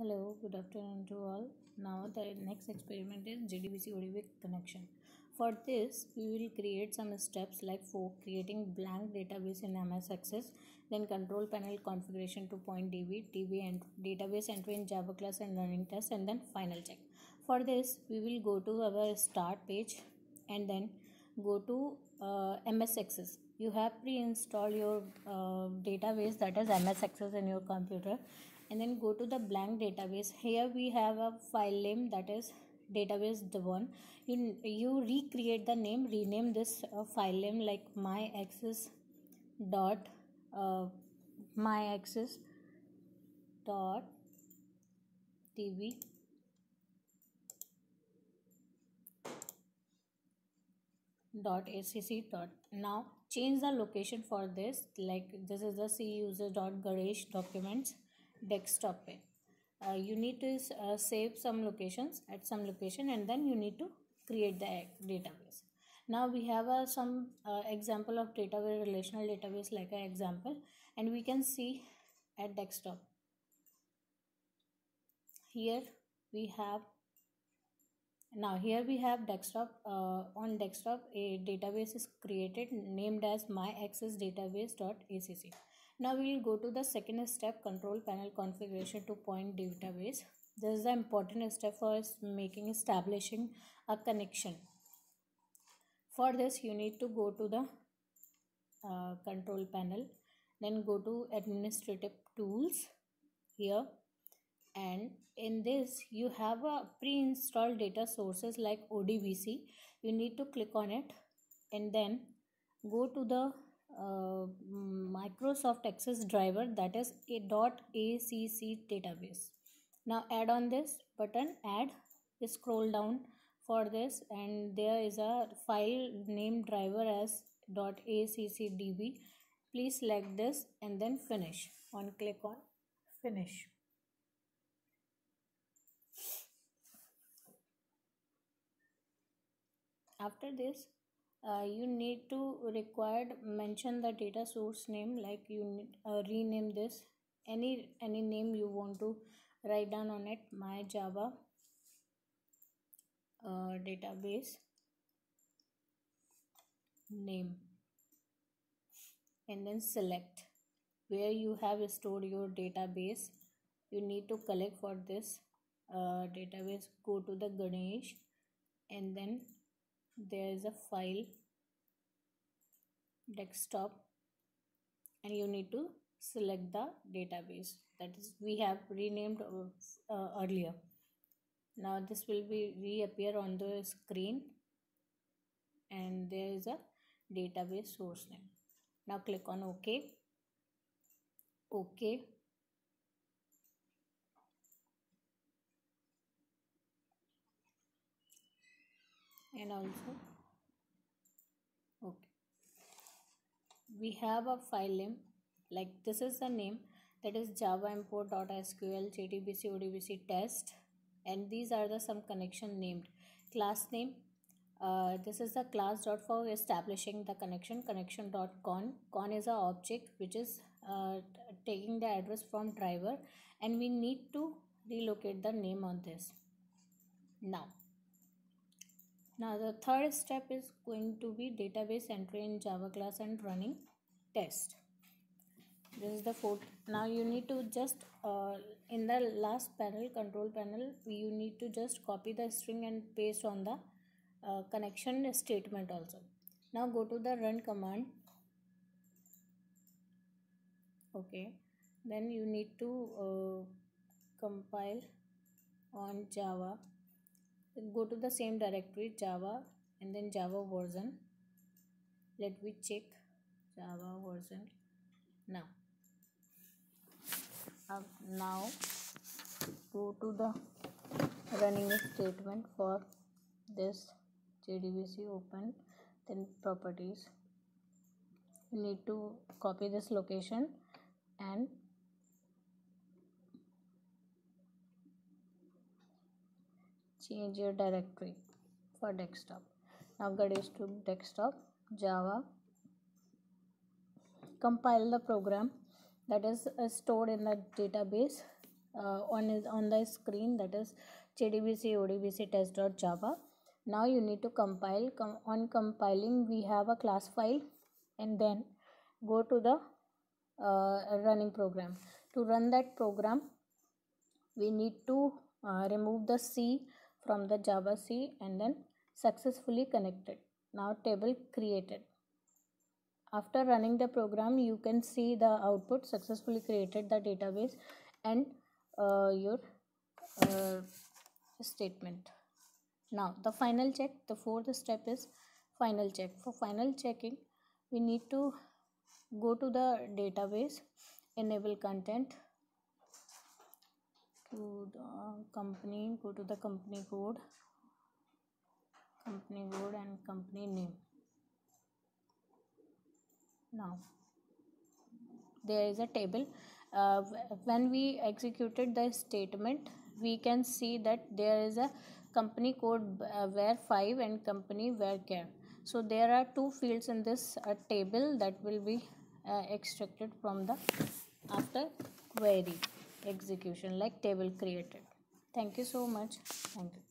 Hello, good afternoon to all. Now the next experiment is JDBC ODB connection. For this, we will create some steps like for creating blank database in MS Access, then control panel configuration to point DB and database entry in Java class and running test, and then final check. For this, we will go to our start page and then go to MS Access. You have pre-installed your database, that is MS Access, in your computer, and then go to the blank database. Here we have a file name, that is database1. You recreate the name, rename this file name like my access dot my access dot tv dot acc dot. Now change the location for this, like this is the c user dot garesh documents desktop page. You need to save some locations at some location, and then you need to create the database. Now we have some example of database, relational database like an example, and we can see at desktop. Here we have desktop. On desktop a database is created named as myaccessdatabase.acc. Now we will go to the second step, control panel configuration to point database. This is the important step for establishing a connection. For this you need to go to the control panel, then go to administrative tools here, and in this you have a pre-installed data sources like ODBC. You need to click on it and then go to the Microsoft Access driver, that is .acc database. Now add on this button, add, scroll down for this, and there is a file name driver as .accdb. Please select this and then finish. Click on finish. After this you need to mention the data source name, like you need rename this any name you want to write down on it, my Java database name, and then select where you have stored your database. You need to collect for this database. Go to the Ganesh, and then there is a file desktop, and you need to select the database that is we have renamed earlier. Now this will be reappear on the screen, and there is a database source name. Now click on OK. And also OK. We have a file name, like this is the name, that is java import.sql jdbc odbc test, and these are the some connection named. Class name, this is the class dot for establishing the connection.con. Con is a object which is taking the address from driver, and we need to relocate the name on this. Now the third step is going to be database entry in Java class and running test. This is the fourth. Now you need to just in the last panel, control panel, you need to just copy the string and paste on the connection statement also. Now go to the run command. Okay, then you need to compile on Java. Go to the same directory, Java, and then Java version. Let me check Java version. Now go to the running statement for this JDBC, open, then properties. You need to copy this location and change your directory for desktop. Now Ganesh to desktop, Java, compile the program that is stored in the database on the screen, that is JDBC ODBC test.java. Now you need to compile. On compiling, we have a class file, and then go to the running program. To run that program, we need to remove the C from the Java C and then successfully connected. Now table created. After running the program, you can see the output successfully created the database and your statement. Now the final check, the fourth step is final check. For final checking, we need to go to the database, enable content, to the company, go to the company code and company name. Now there is a table. When we executed the statement, we can see that there is a company code var5 and company varchar. So there are two fields in this table that will be extracted from the after query execution, like table created. Thank you so much. Thank you.